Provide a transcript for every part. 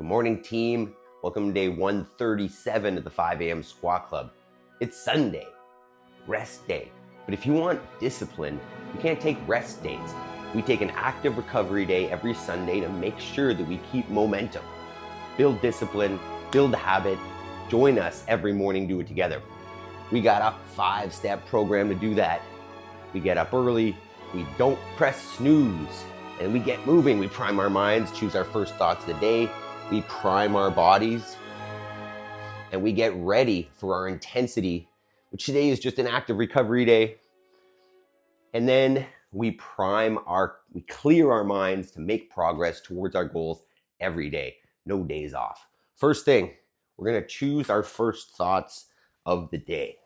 Good morning, team. Welcome to day 137 of the 5 a.m. Squat Club. It's Sunday, rest day. But if you want discipline, you can't take rest days. We take an active recovery day every Sunday to make sure that we keep momentum. Build discipline, build habit. Join us every morning, do it together. We got a 5-step program to do that. We get up early, we don't press snooze, and we get moving. We prime our minds, choose our first thoughts of the day. We prime our bodies, and we get ready for our intensity, which today is just an active recovery day. And then we clear our minds to make progress towards our goals every day. No days off. First thing, we're gonna choose our first thoughts of the day.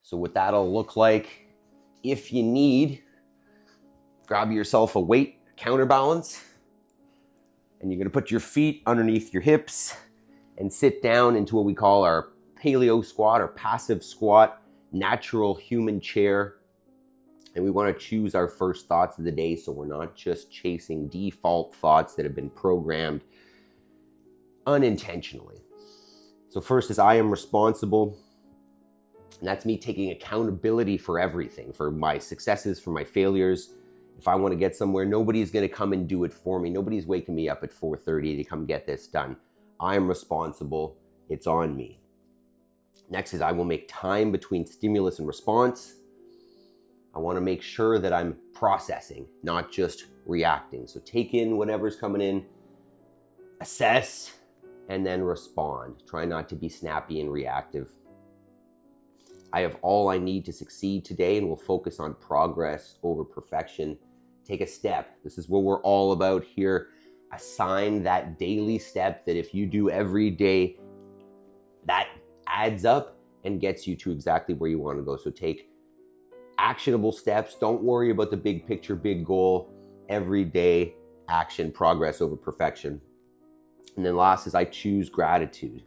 So what that'll look like, if you need, grab yourself a weight counterbalance, and you're gonna put your feet underneath your hips and sit down into what we call our paleo squat or passive squat, natural human chair. And we wanna choose our first thoughts of the day so we're not just chasing default thoughts that have been programmed unintentionally. So first is I am responsible. And that's me taking accountability for everything, for my successes, for my failures. If I want to get somewhere, nobody's going to come and do it for me. Nobody's waking me up at 4:30 to come get this done. I'm responsible. It's on me. Next is I will make time between stimulus and response. I want to make sure that I'm processing, not just reacting. So take in whatever's coming in, assess, and then respond. Try not to be snappy and reactive. I have all I need to succeed today and will focus on progress over perfection. Take a step. This is what we're all about here. Assign that daily step that if you do every day, that adds up and gets you to exactly where you want to go. So take actionable steps. Don't worry about the big picture, big goal. Every day, action, progress over perfection. And then last is I choose gratitude.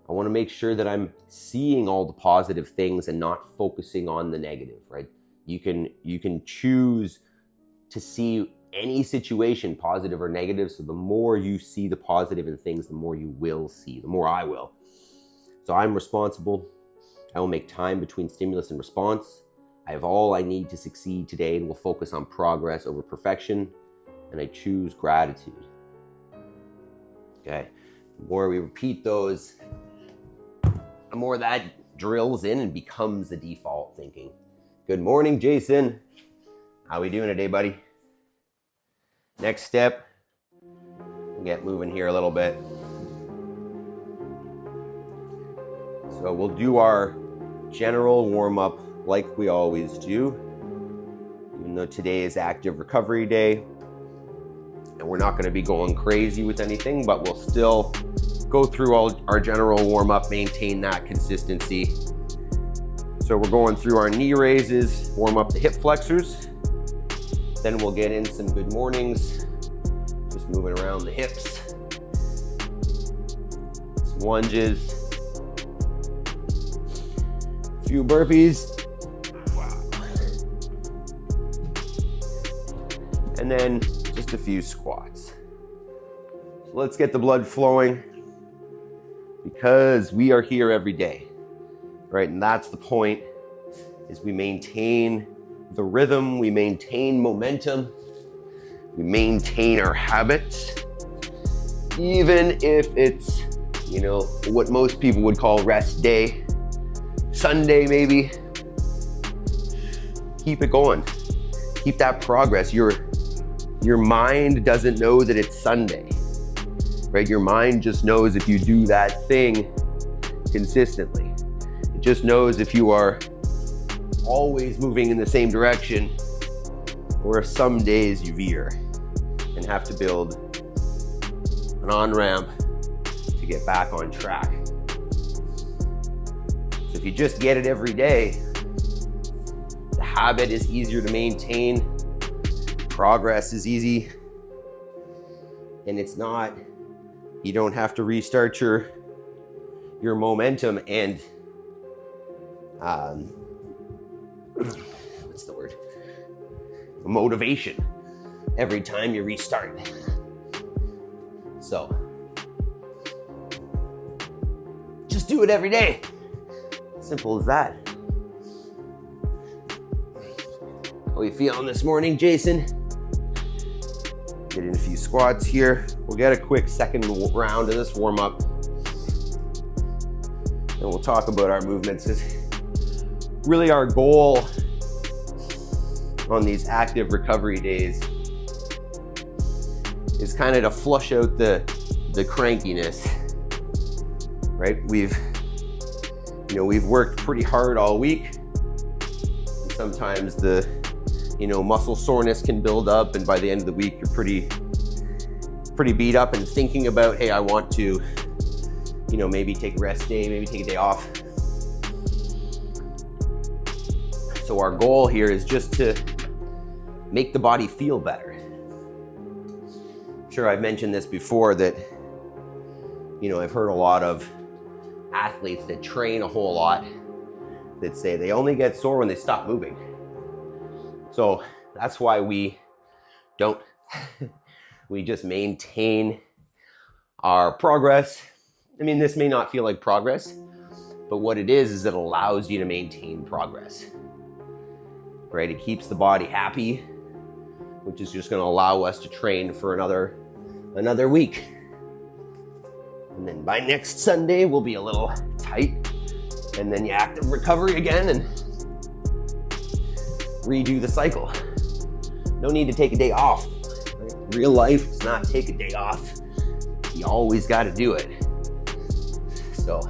I want to make sure that I'm seeing all the positive things and not focusing on the negative, right? You can choose to see any situation, positive or negative. So the more you see the positive in things, the more you will see, the more I will. So I'm responsible. I will make time between stimulus and response. I have all I need to succeed today and will focus on progress over perfection. And I choose gratitude. Okay, the more we repeat those, the more that drills in and becomes the default thinking. Good morning, Jason. How we doing today, buddy? Next step, we'll get moving here a little bit. So we'll do our general warm-up like we always do, even though today is active recovery day. And we're not gonna be going crazy with anything, but we'll still go through all our general warm-up, maintain that consistency. So we're going through our knee raises, warm up the hip flexors. Then we'll get in some good mornings, just moving around the hips. Some lunges. A few burpees. And then just a few squats. So let's get the blood flowing, because we are here every day, right? And that's the point, is we maintain the rhythm, we maintain momentum, we maintain our habits, even if it's, what most people would call rest day, Sunday maybe. Keep it going, keep that progress. Your mind doesn't know that it's Sunday. Right? Your mind just knows if you do that thing consistently. It just knows if you are always moving in the same direction, or if some days you veer and have to build an on-ramp to get back on track. So if you just get it every day, the habit is easier to maintain, progress is easy, and it's not, you don't have to restart your momentum and what's the word? Motivation every time you restart. So just do it every day. Simple as that. How you feeling this morning, Jason? Get in a few squats here. We'll get a quick second round of this warm up. And we'll talk about our movements, because really our goal on these active recovery days is kind of to flush out the crankiness, right? We've worked pretty hard all week. And sometimes the muscle soreness can build up, and by the end of the week, you're pretty beat up and thinking about, hey, I want to, maybe take a rest day, maybe take a day off. So our goal here is just to make the body feel better. I'm sure I've mentioned this before that, I've heard a lot of athletes that train a whole lot that say they only get sore when they stop moving. So that's why we don't, we just maintain our progress. I mean, this may not feel like progress, but what it is it allows you to maintain progress, right? It keeps the body happy, which is just going to allow us to train for another week. And then by next Sunday, we'll be a little tight, and then you active recovery again and redo the cycle. No need to take a day off. Right? Real life does not take a day off. You always got to do it. So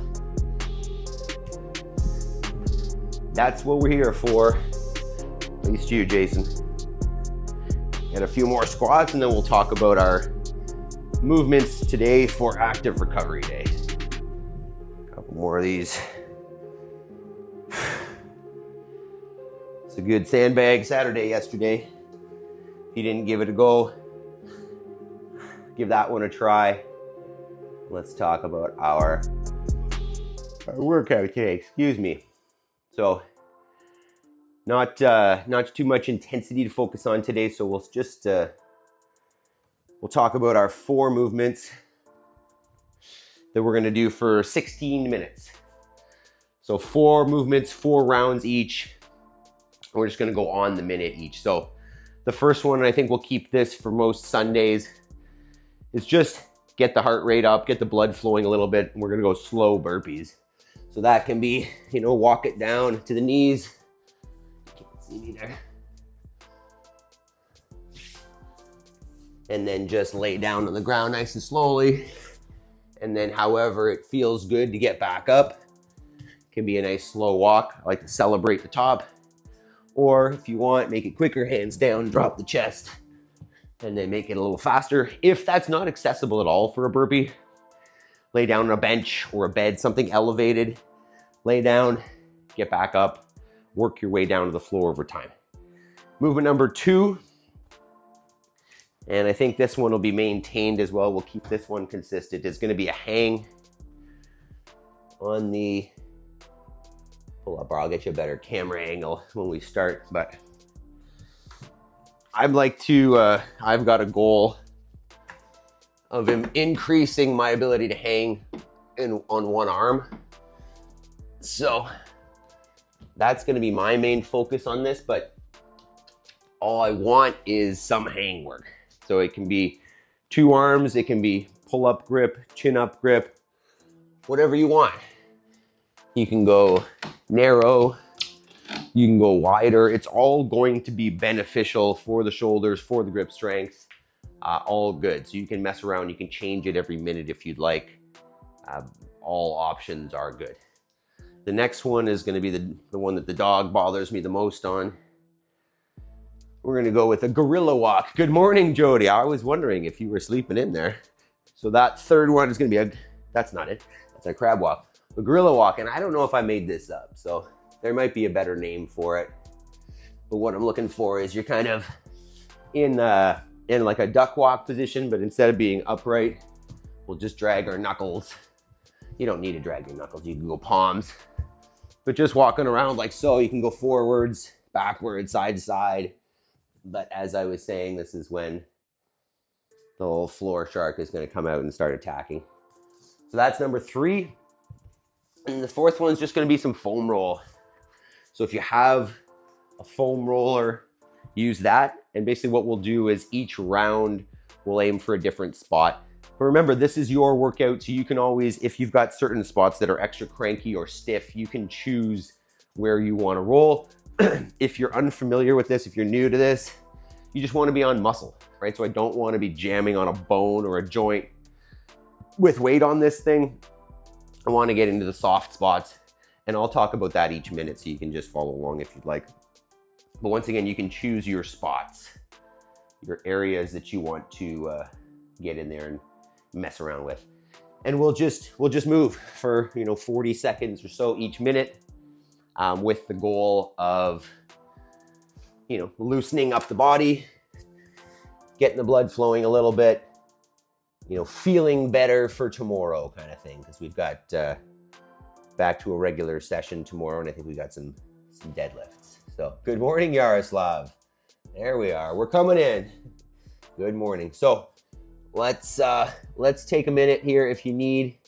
that's what we're here for. At least you, Jason. And a few more squats, and then we'll talk about our movements today for active recovery day. A couple more of these. It's a good sandbag Saturday yesterday. If you didn't give it a go, give that one a try. Let's talk about our workout today. Excuse me. So not too much intensity to focus on today. So we'll just we'll talk about our 4 movements that we're going to do for 16 minutes. So 4 movements, 4 rounds each. We're just going to go on the minute each. So the first one, and I think we'll keep this for most Sundays, is just get the heart rate up, get the blood flowing a little bit. And we're going to go slow burpees. So that can be, walk it down to the knees. Can't see me there. And then just lay down on the ground nice and slowly. And then however it feels good to get back up. It can be a nice slow walk. I like to celebrate the top. Or if you want, make it quicker, hands down, drop the chest. And then make it a little faster. If that's not accessible at all for a burpee, lay down on a bench or a bed, something elevated. Lay down, get back up, work your way down to the floor over time. Movement number 2. And I think this one will be maintained as well. We'll keep this one consistent. It's going to be a hang on the, pull up, or I'll get you a better camera angle when we start. But I'd like to, I've got a goal of increasing my ability to hang on one arm. So that's going to be my main focus on this, but all I want is some hang work. So it can be 2 arms, it can be pull-up grip, chin-up grip, whatever you want. You can go narrow, you can go wider. It's all going to be beneficial for the shoulders, for the grip strength, all good. So you can mess around, you can change it every minute if you'd like. All options are good. The next one is going to be the one that the dog bothers me the most on. We're going to go with a gorilla walk. Good morning, Jody. I was wondering if you were sleeping in there. So that third one is going to be that's not it. That's a crab walk. The gorilla walk, and I don't know if I made this up, so there might be a better name for it. But what I'm looking for is you're kind of in like a duck walk position, but instead of being upright, we'll just drag our knuckles. You don't need to drag your knuckles. You can go palms. But just walking around like so, you can go forwards, backwards, side to side. But as I was saying, this is when the little floor shark is going to come out and start attacking. So that's number 3. And the 4th one's just going to be some foam roll. So if you have a foam roller, use that. And basically what we'll do is each round we'll aim for a different spot. But remember, this is your workout, so you can always, if you've got certain spots that are extra cranky or stiff, you can choose where you want to roll. If you're unfamiliar with this, if you're new to this, you just want to be on muscle, right? So I don't want to be jamming on a bone or a joint with weight on this thing. I want to get into the soft spots, and I'll talk about that each minute so you can just follow along if you'd like. But once again, you can choose your spots, your areas that you want to get in there and mess around with. And we'll just move for 40 seconds or so each minute, with the goal of loosening up the body, getting the blood flowing a little bit, feeling better for tomorrow kind of thing, because we've got back to a regular session tomorrow, and I think we got some deadlifts. So good morning, Yaroslav. There we are. We're coming in. Good morning. So let's take a minute here if you need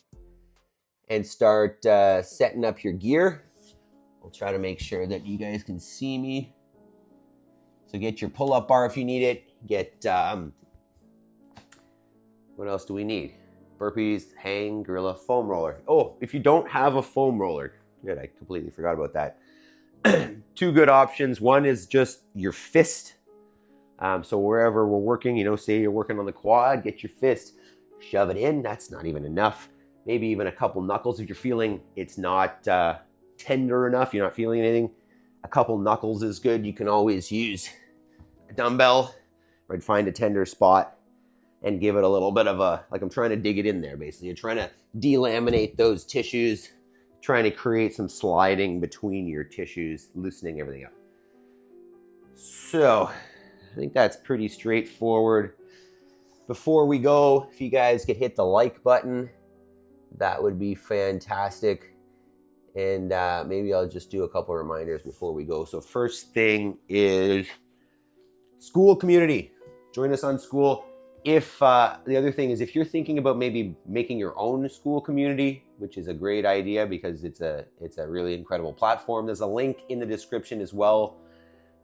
and start setting up your gear. I'll try to make sure that you guys can see me. So get your pull-up bar if you need it. Get, what else do we need? Burpees, hang, gorilla, foam roller. Oh, if you don't have a foam roller, good, I completely forgot about that. 2 good options. One is just your fist. So wherever we're working, say you're working on the quad, get your fist, shove it in. That's not even enough. Maybe even a couple knuckles if you're feeling it's not tender enough, you're not feeling anything. A couple knuckles is good. You can always use a dumbbell, or find a tender spot and give it a little bit of I'm trying to dig it in there basically. You're trying to delaminate those tissues, trying to create some sliding between your tissues, loosening everything up. So I think that's pretty straightforward. Before we go, if you guys could hit the like button, that would be fantastic. And maybe I'll just do a couple of reminders before we go. So first thing is school community. Join us on school. If the other thing is, if you're thinking about maybe making your own school community, which is a great idea because it's a really incredible platform. There's a link in the description as well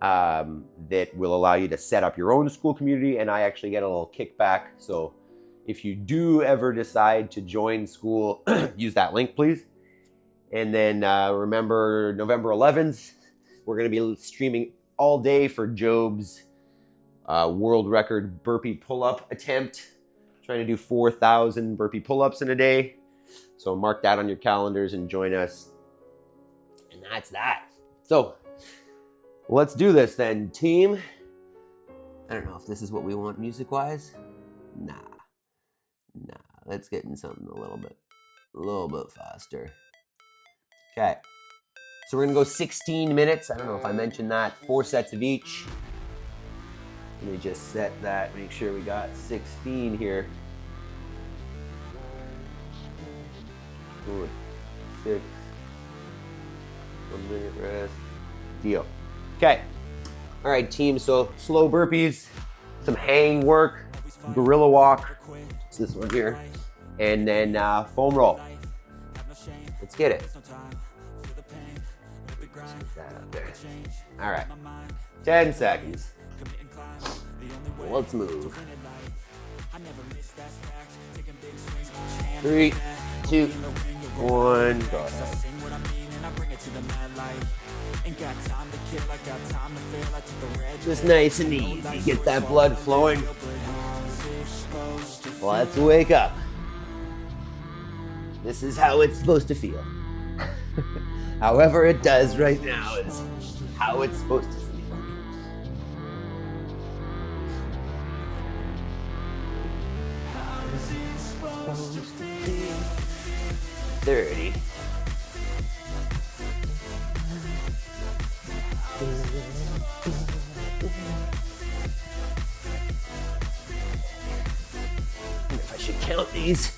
that will allow you to set up your own school community, and I actually get a little kickback. So if you do ever decide to join school, use that link, please. And then remember, November 11th, we're going to be streaming all day for Job's world record burpee pull-up attempt. Trying to do 4,000 burpee pull-ups in a day. So mark that on your calendars and join us. And that's that. So let's do this then, team. I don't know if this is what we want music-wise. Nah. Let's get in something a little bit faster. Okay, so we're gonna go 16 minutes. I don't know if I mentioned that. 4 sets of each. Let me just set that, make sure we got 16 here. 4, 6, 1 minute rest. Deal. Okay, all right team, so slow burpees, some hang work, gorilla walk, it's this one here, and then foam roll. Let's get it. That up there. All right, 10 seconds. Let's move. 3, 2, 1, go ahead. Just nice and easy. Get that blood flowing. Let's wake up. This is how it's supposed to feel. However it does right now is how it's supposed to feel. Supposed to be 30. If I should count these.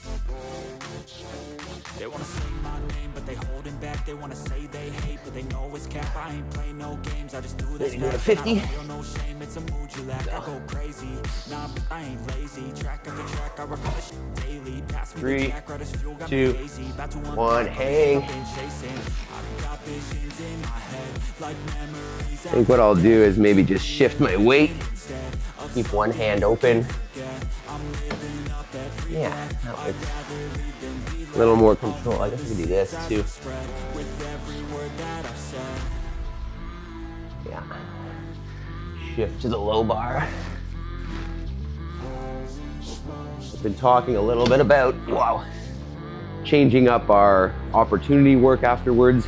They wanna sing my name, but they holding back They wanna say they hate, but they know it's cap. I ain't play no games, I just do this Ready to do a fast. 50? I don't feel no shame, it's a mood you lack. I go crazy, nah, I ain't lazy. Track after track, I work on this shit daily. Pass me the 3, jack, right as fuel, got 2, me hazy. About to 1, hang. I've been chasing. I've got visions in my head, like memories. I think what I'll do is maybe just shift my weight. Keep one hand open. Yeah, that was a little more control. I guess we can do this too. Yeah. Shift to the low bar. I've been talking a little bit about, wow, changing up our opportunity work afterwards.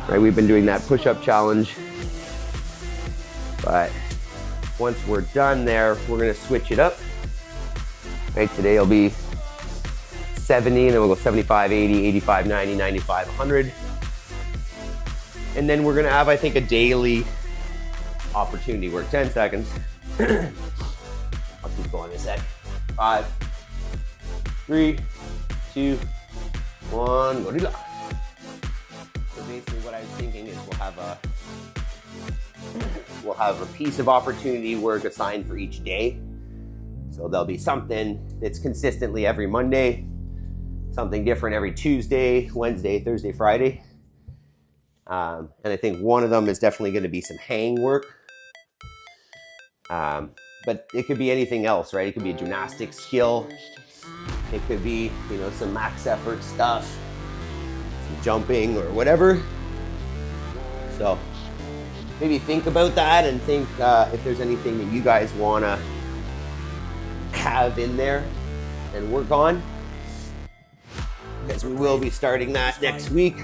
Right, we've been doing that push-up challenge. But once we're done there, we're gonna switch it up. Right, today will be 70, and then we'll go 75, 80, 85, 90, 95, 100. And then we're gonna have, I think, a daily opportunity work. 10 seconds. I'll keep going in a sec. 5, 3, 2, 1, go to that. So basically what I was thinking is we'll have a piece of opportunity work assigned for each day. So there'll be something that's consistently every Monday, something different every Tuesday, Wednesday, Thursday, Friday. And I think one of them is definitely going to be some hang work. But it could be anything else, right? It could be a gymnastics skill. It could be, you know, some max effort stuff, some jumping or whatever. So maybe think about that and think if there's anything that you guys want to have in there and work on, because we will be starting that next week.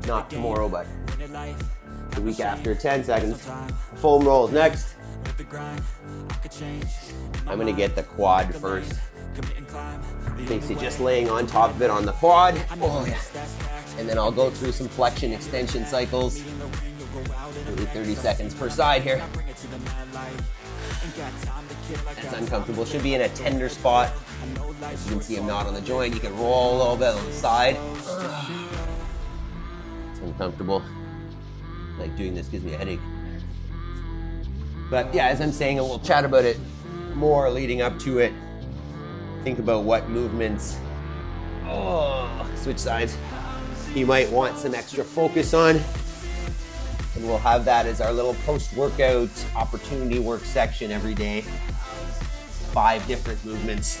Not tomorrow, but the week after. 10 seconds. Foam rolls next. I'm gonna get the quad first. Basically just laying on top of it on the quad. Oh, yeah. And then I'll go through some flexion extension cycles. Maybe 30 seconds per side here. That's uncomfortable. Should be in a tender spot. As you can see, I'm not on the joint. You can roll a little bit on the side. It's uncomfortable. Like doing this gives me a headache. But yeah, as I'm saying, and we'll chat about it more leading up to it. Think about what movements, switch sides, you might want some extra focus on. And we'll have that as our little post-workout opportunity work section every day. 5 different movements,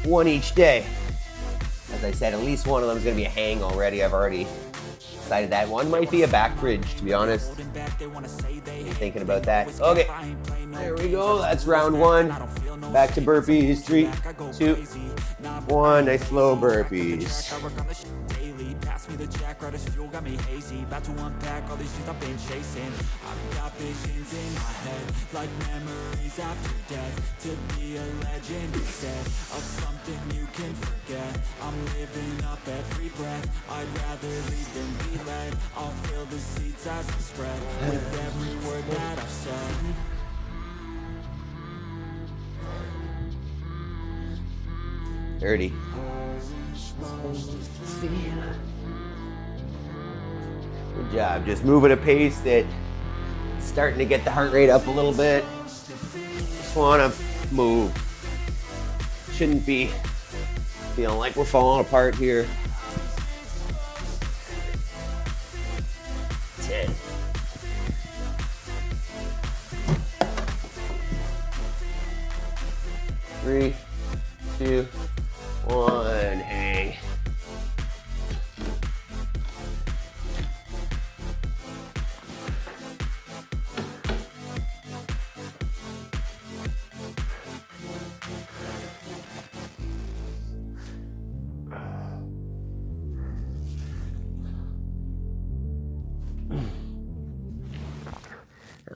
one each day. As I said, at least one of them is going to be a hang already. I've already decided that one might be a back bridge, to be honest. I'm thinking about that. Okay, there we go. That's round 1. Back to burpees. 3, 2, 1. Nice slow burpees. Pass me the jack, right as fuel, got me hazy. About to unpack all these things I've been chasing. I've got visions in my head, like memories after death. To be a legend instead of something you can forget. I'm living up every breath. I'd rather lead than be led. I'll fill the seats as I spread with every word that I've said. Dirty. Good job. Just move at a pace that's starting to get the heart rate up a little bit. Just want to move. Shouldn't be feeling like we're falling apart here. 10. Three, 2, 1, hang.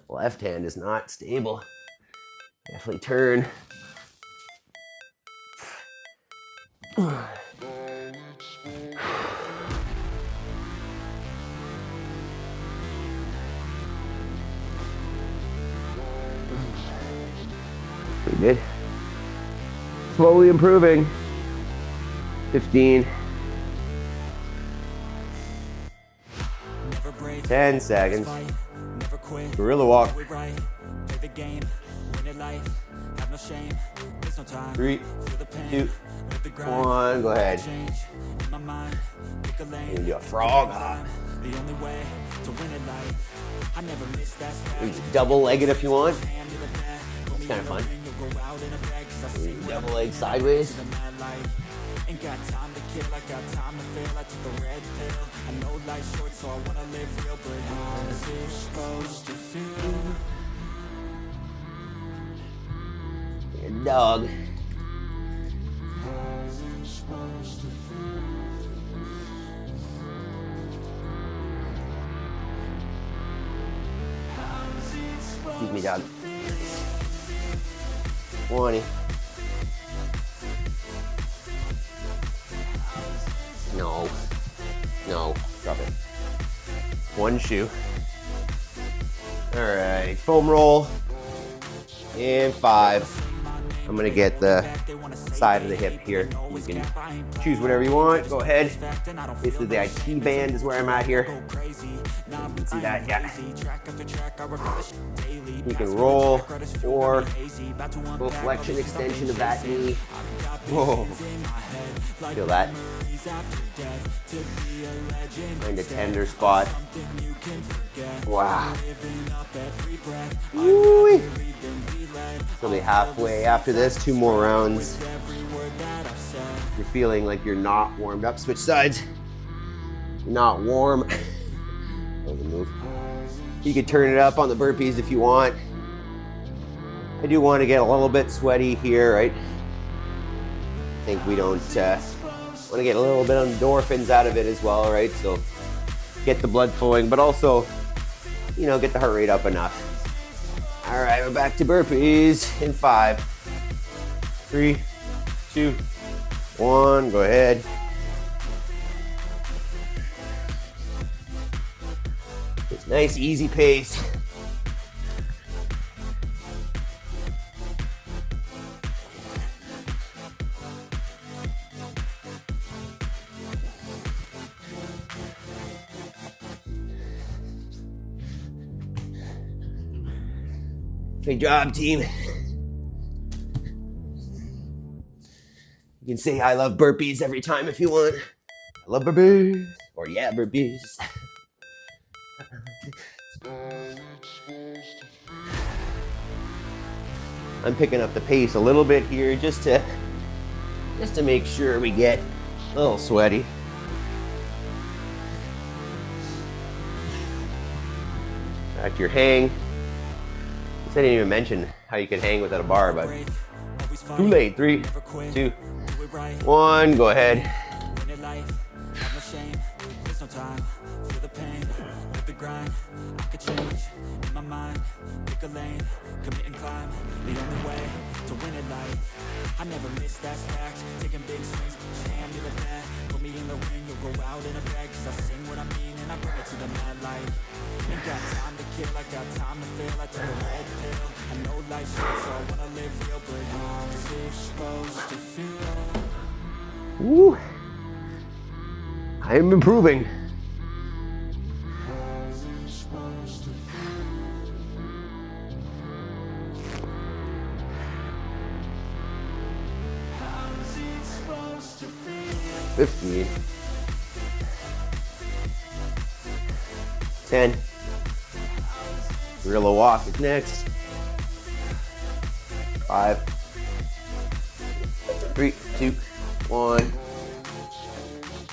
Left hand is not stable. Definitely turn. Pretty good. Slowly improving. 15. Never break, 10 seconds. fight, never quit. Gorilla walk. Do it right, play the game, win it life, have no shame, there's no time. 3, Feel the pain, 2, live the grind, 1. Go ahead. change in my mind, pick a lane. You can do a frog hop. The only way to win it life. I never miss that You fact. can double leg it if you want. Hand to the bat, put me It's kind in of the fun. ring, you'll go out in a bag, 'cause I sing what I Double leg sideways. the mad life. Ain't got time to kill, I got time to feel. I took the red pill. I know life's short, so I wanna live real. But how's it supposed to feel? Good dog. How's it supposed to feel? How's it supposed Excuse me, dog. to feel? 20. No. No. Drop it. One shoe. All right. Foam roll. And 5. I'm going to get the side of the hip here. You can choose whatever you want. Go ahead. This is the IT band is where I'm at here. You can see that, yeah. You can roll or full flexion extension of that knee. Whoa. Feel that? Find a tender spot. Wow. Woo-wee. So be halfway after this, 2 more rounds. You're feeling like you're not warmed up. Switch sides. You're not warm. That was a move. You can turn it up on the burpees if you want. I do want to get a little bit sweaty here, right? I think we don't want to get a little bit of endorphins out of it as well, right? So get the blood flowing, but also, you know, get the heart rate up enough. All right, we're back to burpees in 5, 3, 2, 1. Go ahead. It's nice, easy pace. Good job, team. You can say I love burpees every time if you want. I love burpees. Or yeah, burpees. I'm picking up the pace a little bit here just to make sure we get a little sweaty. Back to your hang. I didn't even mention how you can hang without a bar, but too late. 3, 2, 1. Go ahead. I never miss that fact. Taking big swings, put your hand to the bat. Put me in the ring, you'll go out in a bag. 'Cause I sing what I mean and I bring it to the mad light. Ain't got time to kill, I got time to feel. I took a red pill. I know life's short, so I wanna live real. But how's it supposed to feel? Woo. I am improving. How's it supposed to feel? 15. 10. Gorilla walk is next. 5, 3, 2, 1.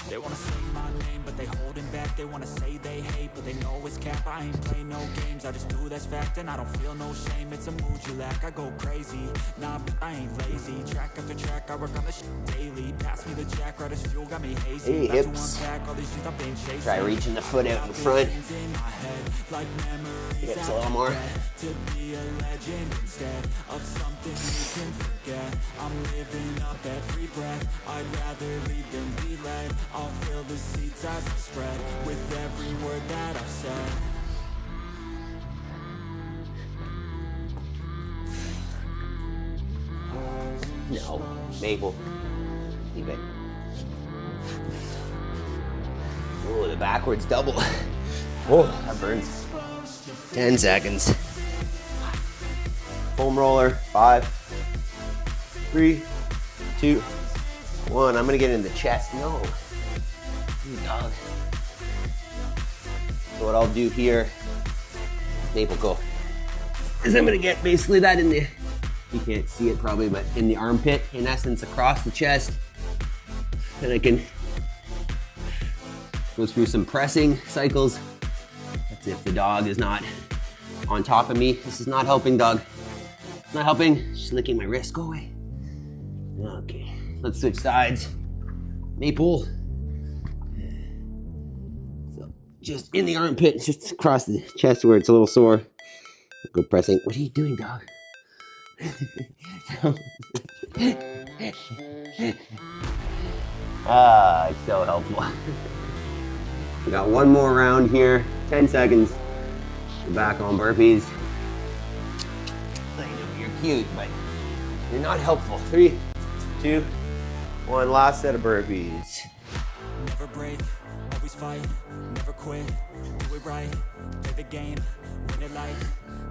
They wanna say my name, but they holding back. They wanna say they hate, but they know it's cap. I ain't play no games, I just do that's fact. And I don't feel no shame, it's a mood you lack. I go crazy, nah, but I ain't lazy. Track after track, I work on the shit daily. Pass me the jack, right as fuel, got me hazy. Hey, About to hips. unpack all these things I've been chasing. Try reaching the foot out in front. In my head, like memories Hips a little more. to be a legend instead of something you can forget. I'm living up every breath. I'd rather lead than be led. I'll fill the seats as I spread with every word that I've said. No, Maple. Leave it. Oh, the backwards double. Oh, that burns. 10 seconds. Foam roller, 5, 3, 2, 1. I'm gonna get in the chest. No. Good dog. So what I'll do here, Maple, go, is I'm gonna get basically that in the, you can't see it probably, but in the armpit, in essence, across the chest. And I can go through some pressing cycles. That's if the dog is not on top of me. This is not helping, dog. Not helping. She's licking my wrist. Go away. Okay, let's switch sides. Maple. So just in the armpit, just across the chest where it's a little sore. Go pressing. What are you doing, dog? It's so helpful. We got one more round here. 10 seconds. We're back on burpees. I know you're cute, but you're not helpful. 3, 2, 1. Last set of burpees. Never break, always fight, never quit, do it right, play the game, win it like,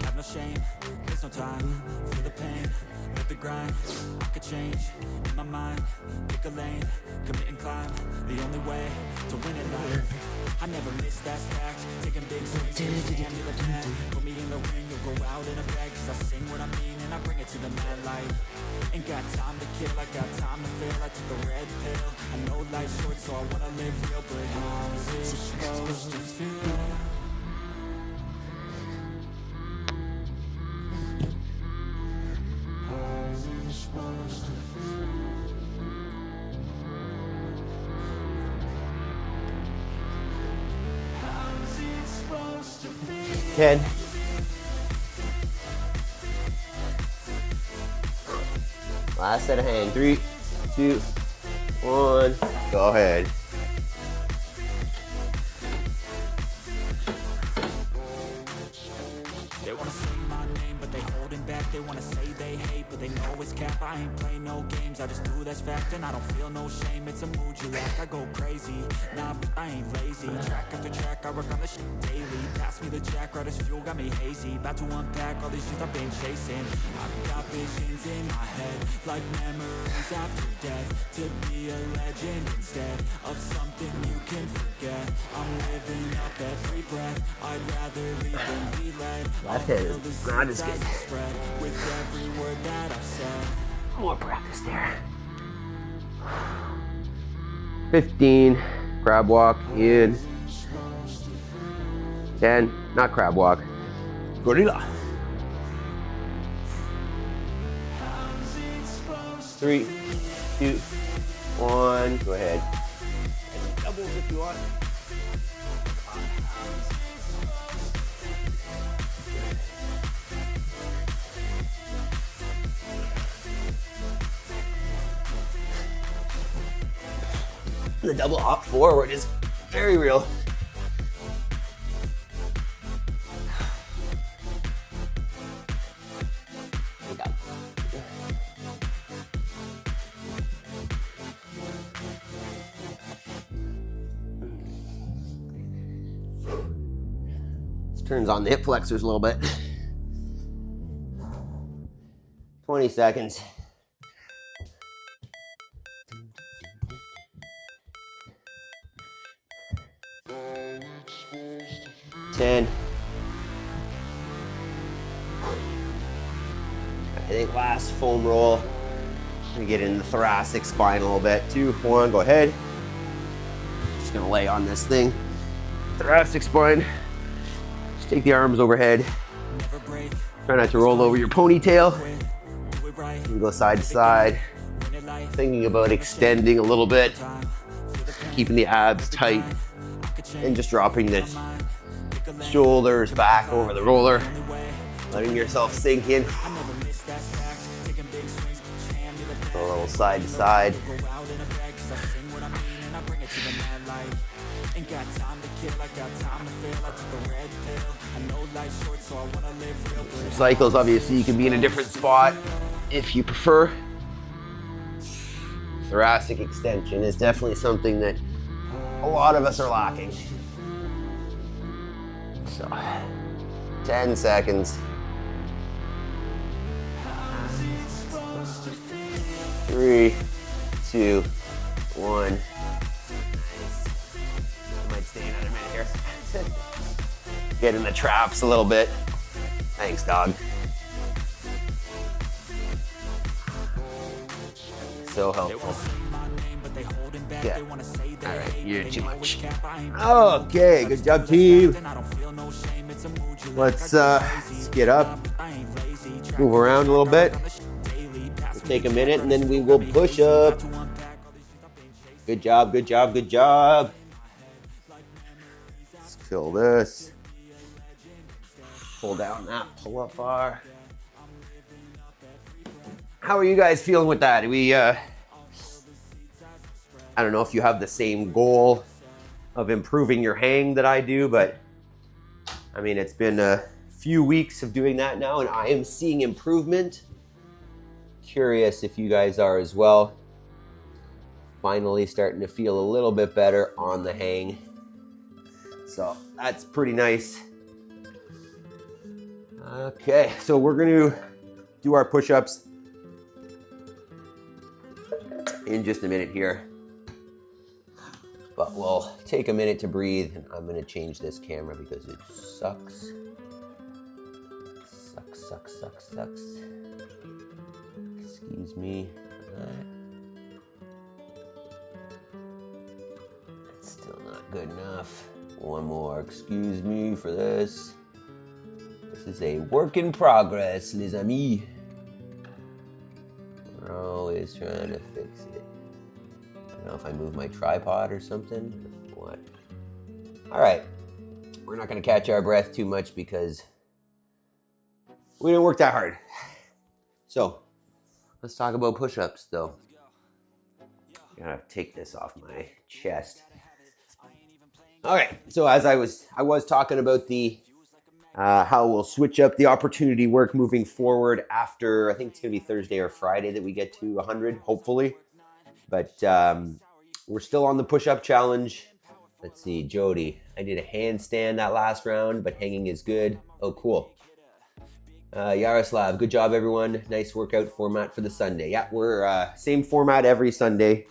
have no shame, there's no time, feel the pain, live the grind, I could change, in my mind, pick a lane, commit and climb, the only way to win it life, I never miss that fact, taking big swings, hand me the bat, put me in the ring, you'll go out in a bag, cause I sing what I mean and I bring it to the mad light, ain't got time to kill, I got time to feel, I took a red pill, I know life's short so I wanna live real, but how's it supposed to feel? How's it supposed to feel? How's it supposed to feel? 10. Last set of hang. 3, 2, 1. Go ahead. They wanna say my name, but they holding back. They wanna say they hate, but they know it's cap. I ain't play no games, I just do that's fact. And I don't feel no shame, it's a mood you lack. I go crazy, nah, but I ain't lazy. Track after track, I work on this shit daily. Pass me the jack, right as fuel, got me hazy. About to unpack all these shit I've been chasing. I've got visions in my head, like memories after death. To be a legend instead of something you can forget. I'm living up every breath, I'd rather lead than be led. Left hand is not as good. Spread with every word that I've said. More practice there. 15. Crab walk in. 10. Not crab walk. Gorilla. 3, 2, 1. Go ahead. And doubles if you want. The double hop forward is very real. This turns on the hip flexors a little bit. 20 seconds. I think last foam roll. We get in the thoracic spine a little bit. 2, 1, go ahead. Just gonna lay on this thing. Thoracic spine. Just take the arms overhead. Try not to roll over your ponytail. You go side to side. Thinking about extending a little bit. Keeping the abs tight. And just dropping the shoulders back over the roller. Letting yourself sink in. Go a little side to side. Cycles, obviously, you can be in a different spot if you prefer. Thoracic extension is definitely something that a lot of us are lacking. So, 10 seconds. 3, 2, 1. I might stay another minute here. Get in the traps a little bit. Thanks, dog. So helpful. Yeah. All right, you're too much. Okay, good job, team. Let's get up, move around a little bit. We'll take a minute and then we will push up. Good job, good job, good job. Let's kill this. Pull down that pull-up bar. How are you guys feeling with that? I don't know if you have the same goal of improving your hang that I do, but I mean, it's been a few weeks of doing that now and I am seeing improvement. Curious if you guys are as well. Finally starting to feel a little bit better on the hang. So that's pretty nice. Okay, so we're gonna do our push-ups in just a minute here. But we'll take a minute to breathe, and I'm gonna change this camera because it sucks. Sucks. Excuse me for that. It's still not good enough. One more, excuse me for this. This is a work in progress, les amis. We're always trying to fix it. I don't know if I move my tripod or something, or what. All right, we're not gonna catch our breath too much because we didn't work that hard. So, let's talk about push-ups though. I gotta take this off my chest. All right, so as I was talking about the how we'll switch up the opportunity work moving forward after, I think it's gonna be Thursday or Friday that we get to 100, hopefully. But we're still on the push-up challenge. Let's see, Jody, I did a handstand that last round, but hanging is good. Oh, cool. Yaroslav, good job, everyone. Nice workout format for the Sunday. Yeah, we're same format every Sunday.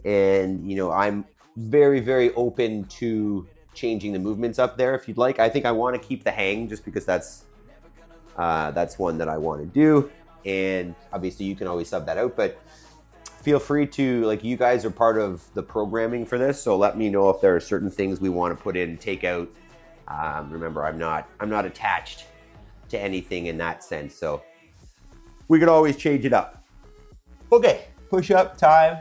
And, you know, I'm very, very open to changing the movements up there if you'd like. I think I want to keep the hang just because that's one that I want to do. And obviously you can always sub that out, but feel free to, like, you guys are part of the programming for this, so let me know if there are certain things we want to put in, take out. Remember, I'm not attached to anything in that sense, so we could always change it up. Okay, push up time.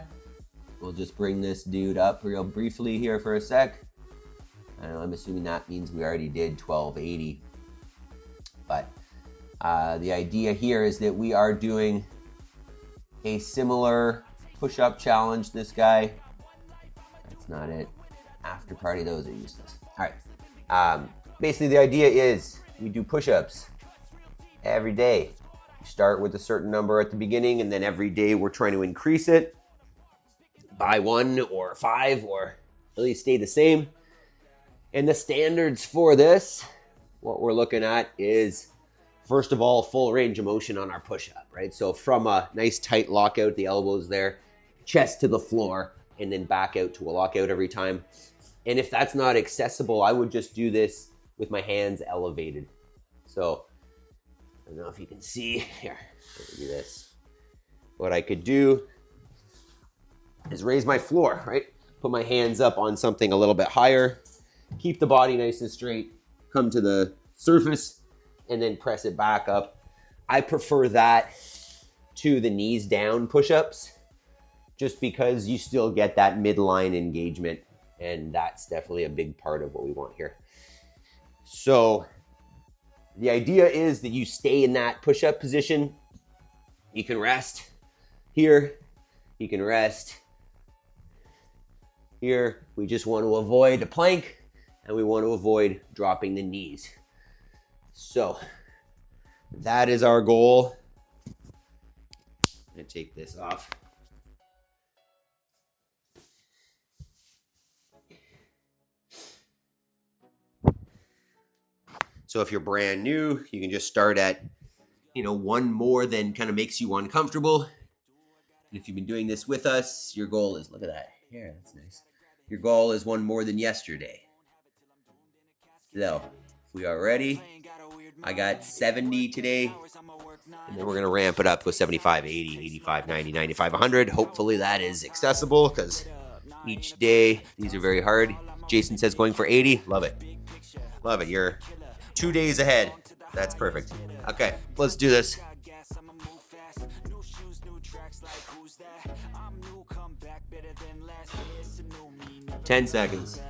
We'll just bring this dude up real briefly here for a sec. I'm assuming that means we already did 1280. But the idea here is that we are doing a similar push-up challenge. This guy, that's not it. After party, those are useless. All right. Basically, the idea is we do push-ups every day. You start with a certain number at the beginning, and then every day we're trying to increase it by 1 or 5, or at least stay the same. And the standards for this, what we're looking at is, first of all, full range of motion on our push-up, right? So from a nice tight lockout, the elbows there, chest to the floor, and then back out to a lockout every time. And if that's not accessible, I would just do this with my hands elevated. So I don't know if you can see here. Let me do this. What I could do is raise my floor, right? Put my hands up on something a little bit higher, keep the body nice and straight, come to the surface, and then press it back up. I prefer that to the knees down push-ups, just because you still get that midline engagement, and that's definitely a big part of what we want here. So the idea is that you stay in that push-up position. You can rest here, you can rest here. We just want to avoid a plank, and we want to avoid dropping the knees. So that is our goal. I'm gonna take this off. So if you're brand new, you can just start at, one more than kind of makes you uncomfortable. And if you've been doing this with us, your goal is, look at that. Yeah, that's nice. Your goal is one more than yesterday. So if we are ready, I got 70 today. And then we're going to ramp it up to 75, 80, 85, 90, 95, 100. Hopefully that is accessible because each day, these are very hard. Jason says going for 80. Love it. Love it. You're 2 days ahead. That's perfect. Okay, let's do this. 10 seconds.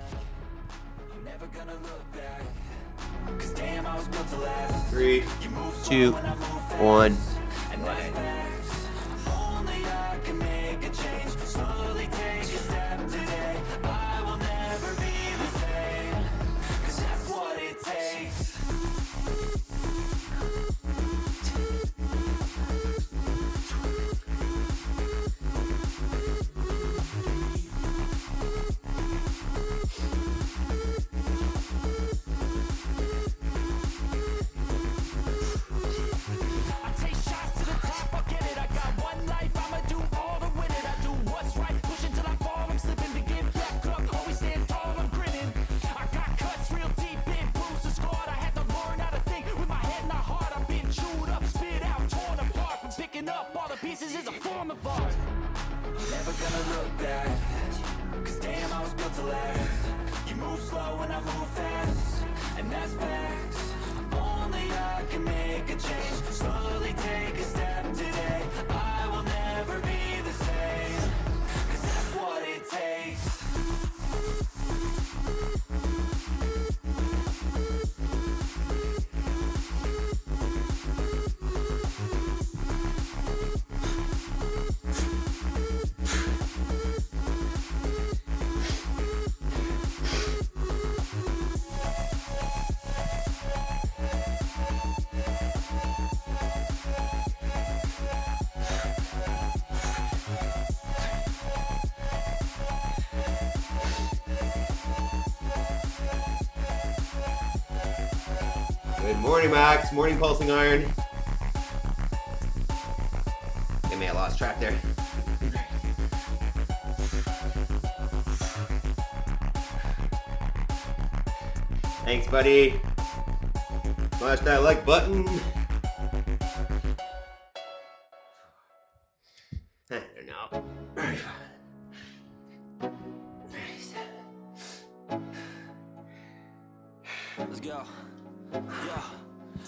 3, 2, 1. Good morning, Max. Morning, pulsing iron. I may have lost track there. Thanks, buddy. Smash that like button. I don't know. Let's go. Yeah,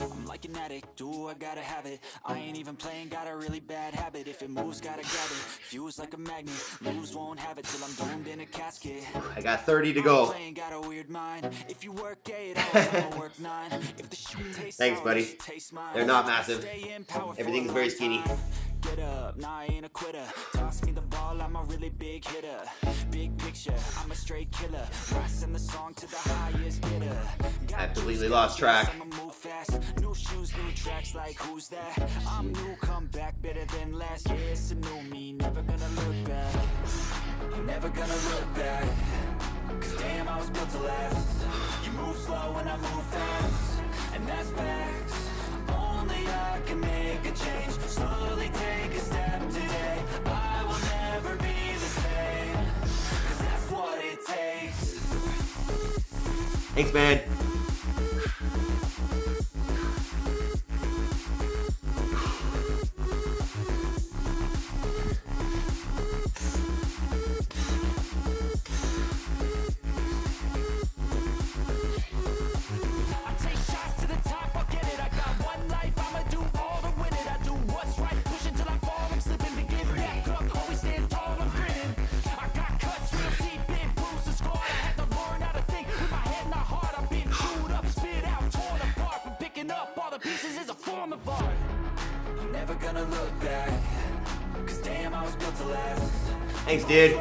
I'm like an addict, do I gotta have it. I ain't even playing, got a really bad habit. If it moves, gotta grab it. Fuse like a magnet, lose, won't have it till I'm doomed in a casket. I got 30 to go. Got a weird mind. If you work 8 hours, I'ma work 9. If the shit tastes Thanks, buddy. Taste mine. They're not massive. Everything's very skinny. Get up, nah, I ain't a quitter. Toss me the ball, I'm a really big hitter. Big picture, I'm a straight killer. Rising the song to the highest bidder. I completely lost track. I'ma move fast. New shoes, new tracks, like who's that? I'm new, come back better than last. Yeah, it's a new me, never gonna look back. I'm never gonna look back. Cause damn, I was built to last. You move slow and I move fast. And that's facts. Only I can make a change. Slowly take a step today. I will never be the same. Cause that's what it takes. Thanks, man. Thanks, dude.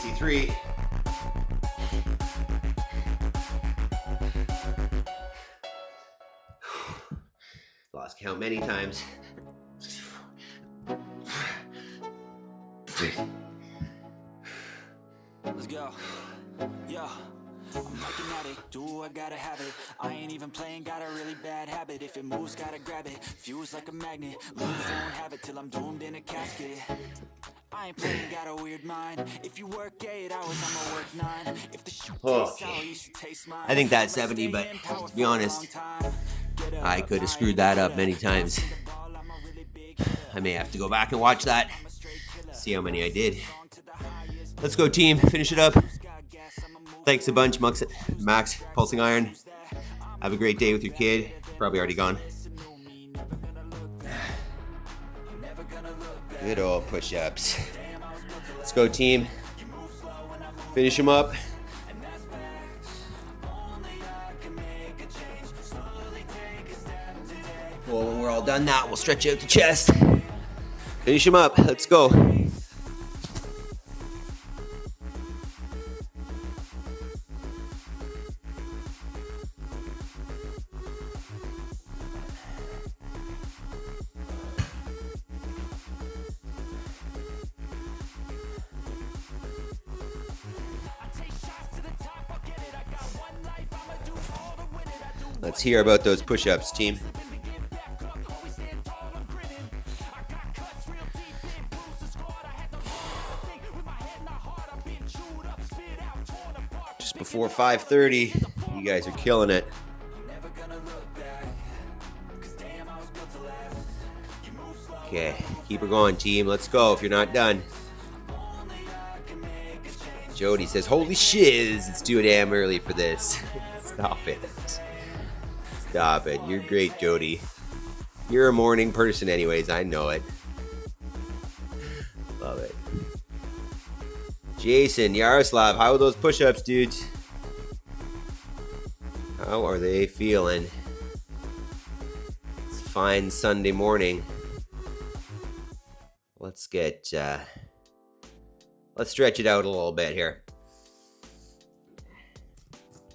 63. Lost count many times. Let's go. Yo. I'm like an addict, do I gotta have it. I ain't even playing, got a really bad habit. If it moves, gotta grab it. Fuse like a magnet, lose, won't have it till I'm doomed in a casket. I ain't playing, got a weird mind. If you work 8 hours, I'ma work 9. If the shit tastes sour, you should taste mine. I think that's 70, but to be honest, I could have screwed that up many times. I may have to go back and watch that, see how many I did. Let's go, team. Finish it up. Thanks a bunch, Max Pulsing Iron. Have a great day with your kid. Probably already gone. Good old push-ups. Let's go, team. Finish them up. Well, when we're all done that, we'll stretch out the chest. Finish them up. Let's go. Let's hear about those push-ups, team. Just before 5:30, you guys are killing it. Okay, keep her going, team. Let's go if you're not done. Jody says, holy shiz, it's too damn early for this. Stop it. Stop it. You're great, Jody. You're a morning person anyways. I know it. Love it. Jason, Yaroslav, how are those push-ups, dudes? How are they feeling? It's a fine Sunday morning. Let's get... let's stretch it out a little bit here.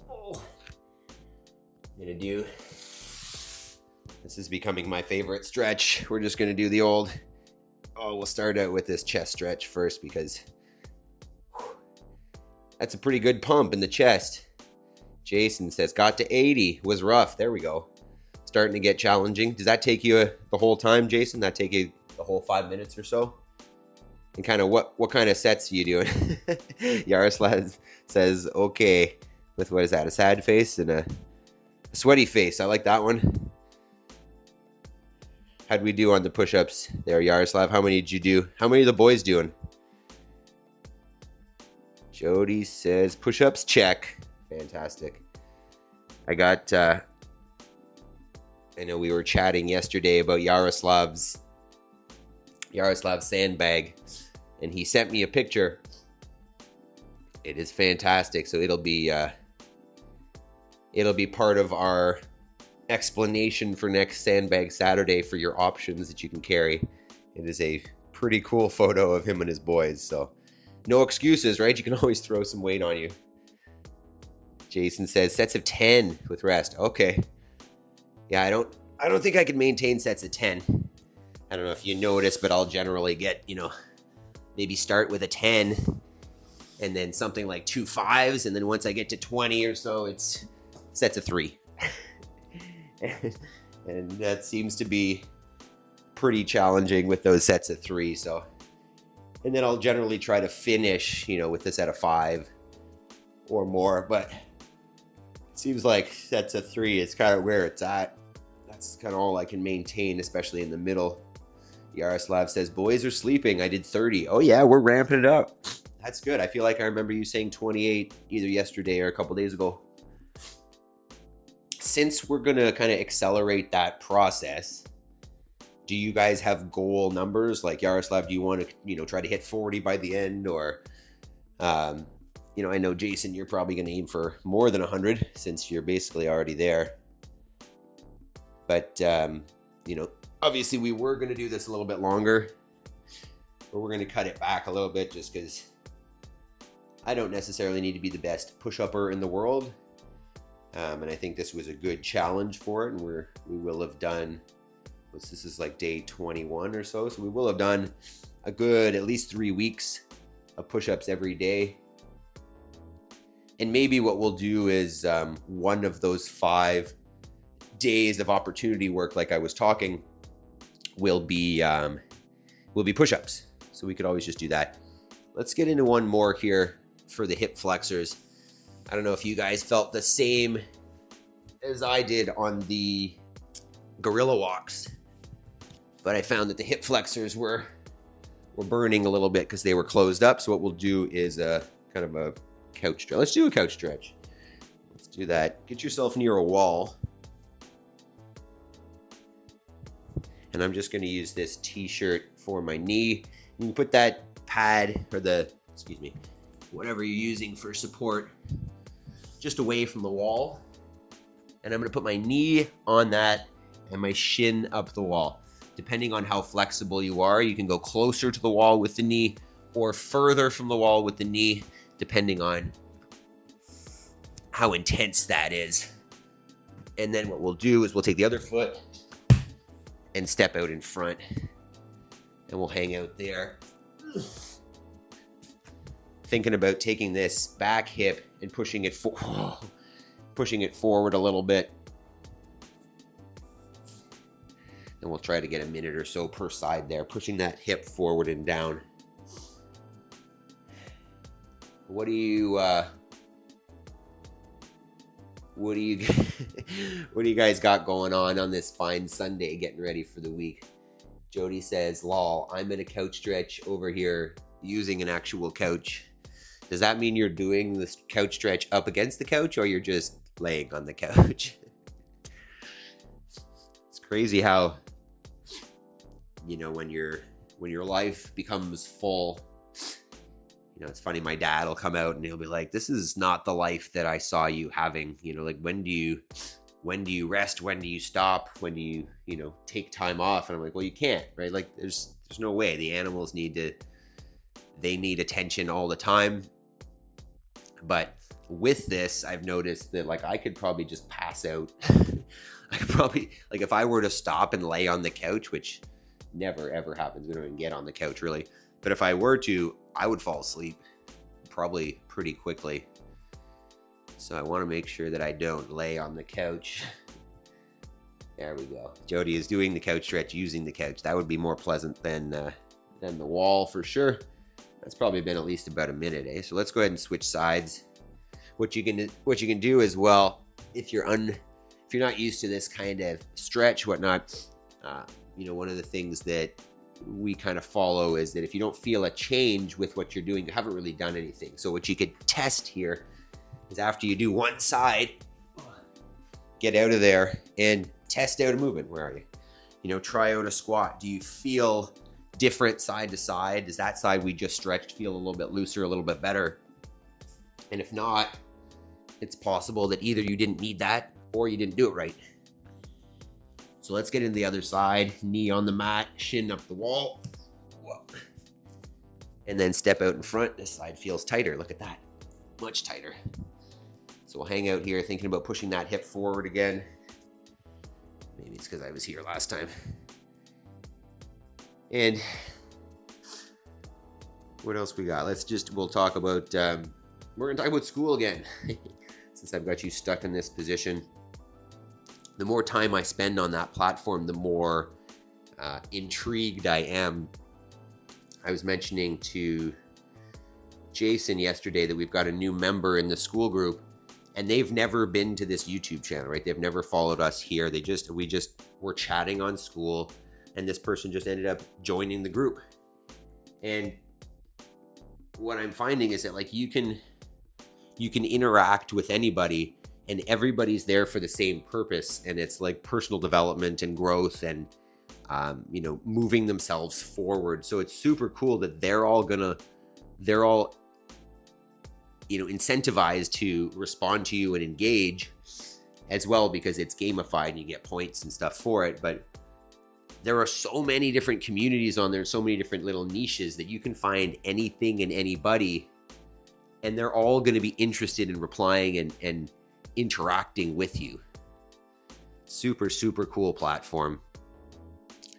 Oh. I'm gonna do... This is becoming my favorite stretch. We're just gonna do the old... Oh, we'll start out with this chest stretch first because... That's a pretty good pump in the chest. Jason says, got to 80. Was rough. There we go. Starting to get challenging. Does that take you the whole time, Jason? That take you the whole 5 minutes or so? And kind of what kind of sets are you doing? Yaroslav says, okay. With what is that? A sad face and a sweaty face. I like that one. How'd we do on the push-ups there, Yaroslav? How many did you do? How many are the boys doing? Jody says, push-ups, check. Fantastic. I got, I know we were chatting yesterday about Yaroslav's sandbag, and he sent me a picture. It is fantastic. So it'll be part of our explanation for next Sandbag Saturday for your options that you can carry. It is a pretty cool photo of him and his boys. So no excuses, right? You can always throw some weight on you. Jason says sets of 10 with rest. Okay. Yeah, I don't think I can maintain sets of 10. I don't know if you notice, but I'll generally get, maybe start with a 10 and then something like 2 5s. And then once I get to 20 or so, it's sets of 3. and that seems to be pretty challenging with those sets of 3. So, and then I'll generally try to finish, with a set of 5 or more. But it seems like sets of 3 is kind of where it's at. That's kind of all I can maintain, especially in the middle. Yaroslav says, boys are sleeping. I did 30. Oh yeah, we're ramping it up. That's good. I feel like I remember you saying 28 either yesterday or a couple days ago. Since we're going to kind of accelerate that process, do you guys have goal numbers? Like Yaroslav, do you want to, try to hit 40 by the end? Or, I know, Jason, you're probably going to aim for more than 100 since you're basically already there. But, obviously we were going to do this a little bit longer, but we're going to cut it back a little bit just because I don't necessarily need to be the best push-upper in the world. And I think this was a good challenge for it. And we will have done, this is like day 21 or so. So we will have done a good at least 3 weeks of push-ups every day. And maybe what we'll do is one of those 5 days of opportunity work, like I was talking, will be push-ups. So we could always just do that. Let's get into one more here for the hip flexors. I don't know if you guys felt the same as I did on the gorilla walks, but I found that the hip flexors were burning a little bit because they were closed up. So what we'll do is a kind of a couch stretch. Let's do a couch stretch. Let's do that. Get yourself near a wall. And I'm just going to use this t-shirt for my knee. You can put that pad or whatever you're using for support just away from the wall. And I'm going to put my knee on that and my shin up the wall. Depending on how flexible you are, you can go closer to the wall with the knee or further from the wall with the knee, depending on how intense that is. And then what we'll do is we'll take the other foot and step out in front, and we'll hang out there. Thinking about taking this back hip and pushing it forward a little bit. And we'll try to get a minute or so per side there, pushing that hip forward and down. What do you guys got going on this fine Sunday, getting ready for the week? Jody says, lol, I'm in a couch stretch over here using an actual couch. Does that mean you're doing this couch stretch up against the couch, or you're just laying on the couch? It's crazy how, when your life becomes full, it's funny, my dad will come out and he'll be like, this is not the life that I saw you having. Like, when do you rest? When do you stop? When do you, take time off? And I'm like, well, you can't, right? Like, there's no way. The animals need attention all the time. But with this, I've noticed that, like, I could probably just pass out. I could probably, like, if I were to stop and lay on the couch, which never ever happens. We don't even get on the couch really. But if I were to, I would fall asleep probably pretty quickly. So I want to make sure that I don't lay on the couch. There we go. Jody is doing the couch stretch using the couch. That would be more pleasant than the wall for sure. That's probably been at least about a minute, eh? So let's go ahead and switch sides. What you can do as well, if you're not used to this kind of stretch, whatnot, one of the things that we kind of follow is that if you don't feel a change with what you're doing, you haven't really done anything. So what you could test here is, after you do one side, get out of there and test out a movement. Where are you? Try out a squat. Do you feel different side to side? Does that side we just stretched feel a little bit looser, a little bit better? And if not, it's possible that either you didn't need that or you didn't do it right. So let's get into the other side. Knee on the mat, shin up the wall. Whoa. And then step out in front. This side feels tighter. Look at that. Much tighter. So we'll hang out here thinking about pushing that hip forward again. Maybe it's because I was here last time. And what else we got? We'll talk about, we're going to talk about school again. Since I've got you stuck in this position. The more time I spend on that platform, the more intrigued I am. I was mentioning to Jason yesterday that we've got a new member in the school group, and they've never been to this YouTube channel, right? They've never followed us here. We just were chatting on school, and this person just ended up joining the group. And what I'm finding is that, like, you can interact with anybody, and everybody's there for the same purpose. And it's like personal development and growth and, moving themselves forward. So it's super cool that they're all incentivized to respond to you and engage as well, because it's gamified and you get points and stuff for it. But there are so many different communities on there, so many different little niches that you can find anything and anybody and they're all going to be interested in replying and interacting with you. Super, super cool platform.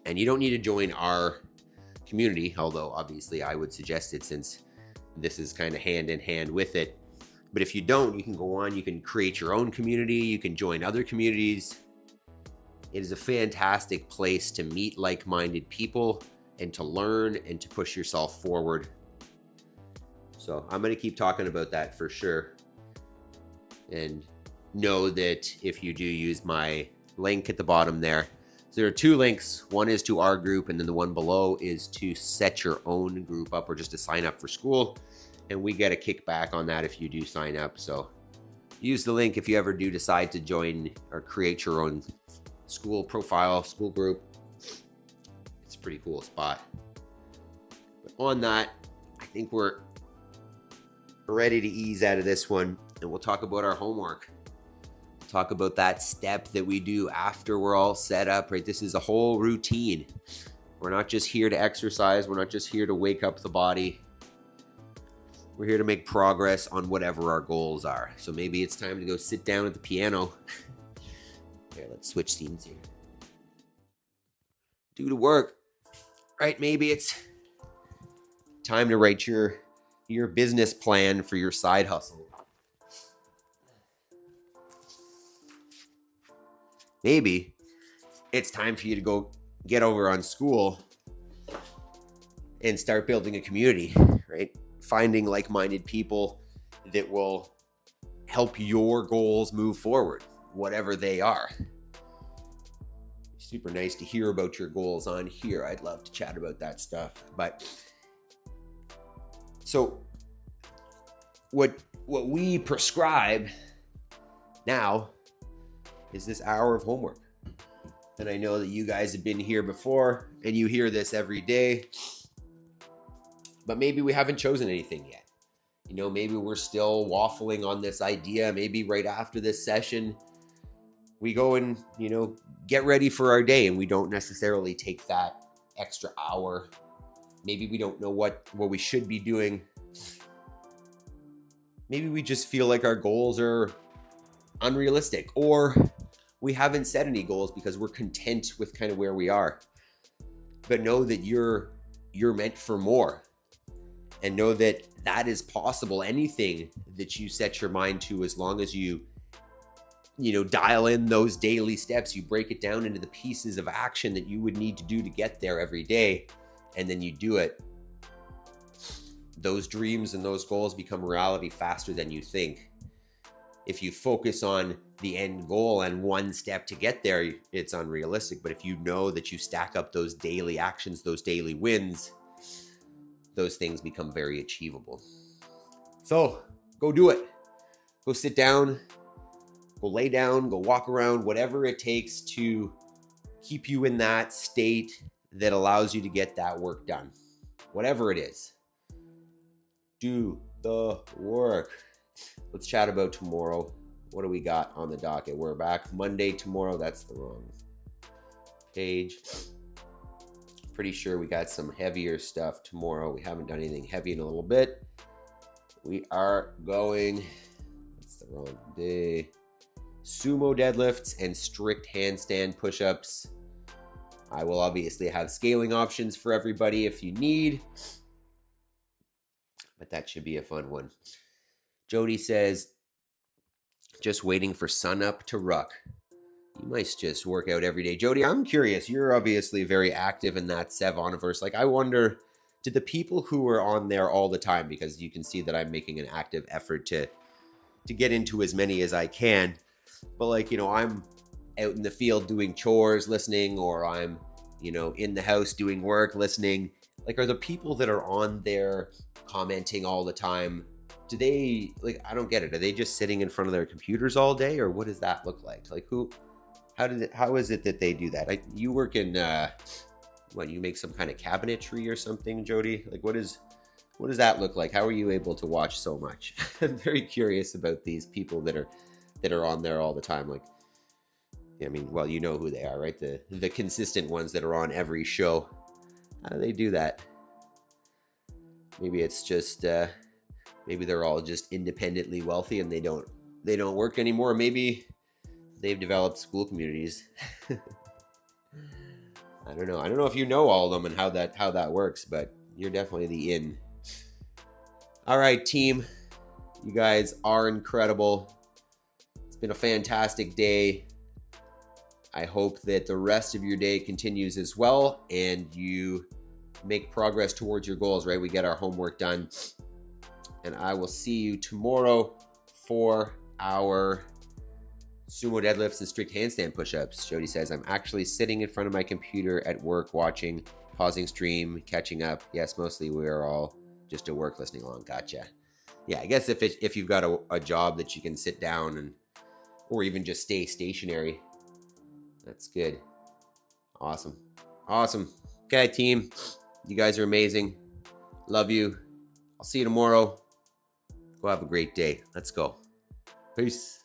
And you don't need to join our community, although obviously I would suggest it since this is kind of hand in hand with it. But if you don't, you can go on, you can create your own community, you can join other communities. It is a fantastic place to meet like-minded people and to learn and to push yourself forward. So I'm going to keep talking about that for sure. And know that if you do use my link at the bottom there, so there are two links. One is to our group, and then the one below is to set your own group up or just to sign up for school. And we get a kickback on that if you do sign up. So use the link if you ever do decide to join or create your own school profile, school group. It's a pretty cool spot. But on that, I think we're ready to ease out of this one, and we'll talk about our homework. Talk about that step that we do after we're all set up, right? This is a whole routine. We're not just here to exercise. We're not just here to wake up the body. We're here to make progress on whatever our goals are. So maybe it's time to go sit down at the piano. Here, let's switch scenes here. Do the work, right? Maybe it's time to write your business plan for your side hustle. Maybe it's time for you to go get over on school and start building a community, right? Finding like-minded people that will help your goals move forward, whatever they are. Super nice to hear about your goals on here. I'd love to chat about that stuff. But so what we prescribe now is this hour of homework. And I know that you guys have been here before and you hear this every day, but maybe we haven't chosen anything yet. You know, maybe we're still waffling on this idea. Maybe right after this session, we go and, you know, get ready for our day and we don't necessarily take that extra hour. Maybe we don't know what we should be doing. Maybe we just feel like our goals are unrealistic, or we haven't set any goals because we're content with kind of where we are. But know that you're meant for more, and know that that is possible. Anything that you set your mind to, as long as you dial in those daily steps, you break it down into the pieces of action that you would need to do to get there every day, and then you do it. Those dreams and those goals become reality faster than you think. If you focus on the end goal and one step to get there, it's unrealistic. But if you know that you stack up those daily actions, those daily wins, those things become very achievable. So go do it. Go sit down, go lay down, go walk around, whatever it takes to keep you in that state that allows you to get that work done. Whatever it is, do the work. Let's chat about tomorrow. What do we got on the docket? We're back Monday tomorrow. That's the wrong page. Pretty sure we got some heavier stuff tomorrow. We haven't done anything heavy in a little bit. We are going, that's the wrong day, sumo deadlifts and strict handstand push-ups. I will obviously have scaling options for everybody if you need, but that should be a fun one. Jody says, just waiting for sunup to ruck. You might just work out every day. Jody, I'm curious. You're obviously very active in that Sevoniverse. Like, I wonder, do the people who are on there all the time, because you can see that I'm making an active effort to get into as many as I can. But like, I'm out in the field doing chores, listening, or I'm, in the house doing work, listening. Like, are the people that are on there commenting all the time, do they, like, I don't get it. Are they just sitting in front of their computers all day, or what does that look like? Like, how is it that they do that? Like, you work in, you make some kind of cabinetry or something, Jody? Like, what does that look like? How are you able to watch so much? I'm very curious about these people that are on there all the time. Like, I mean, well, you know who they are, right? The consistent ones that are on every show. How do they do that? Maybe it's just Maybe they're all just independently wealthy and they don't work anymore. Maybe they've developed school communities. I don't know. I don't know if you know all of them and how that works, but you're definitely the in. All right, team. You guys are incredible. It's been a fantastic day. I hope that the rest of your day continues as well and you make progress towards your goals, right? We get our homework done. And I will see you tomorrow for our sumo deadlifts and strict handstand push-ups. Jody says, I'm actually sitting in front of my computer at work watching, pausing stream, catching up. Yes, mostly we are all just at work listening along. Gotcha. Yeah, I guess if you've got a job that you can sit down or even just stay stationary, that's good. Awesome. Okay, team. You guys are amazing. Love you. I'll see you tomorrow. Go have a great day. Let's go. Peace.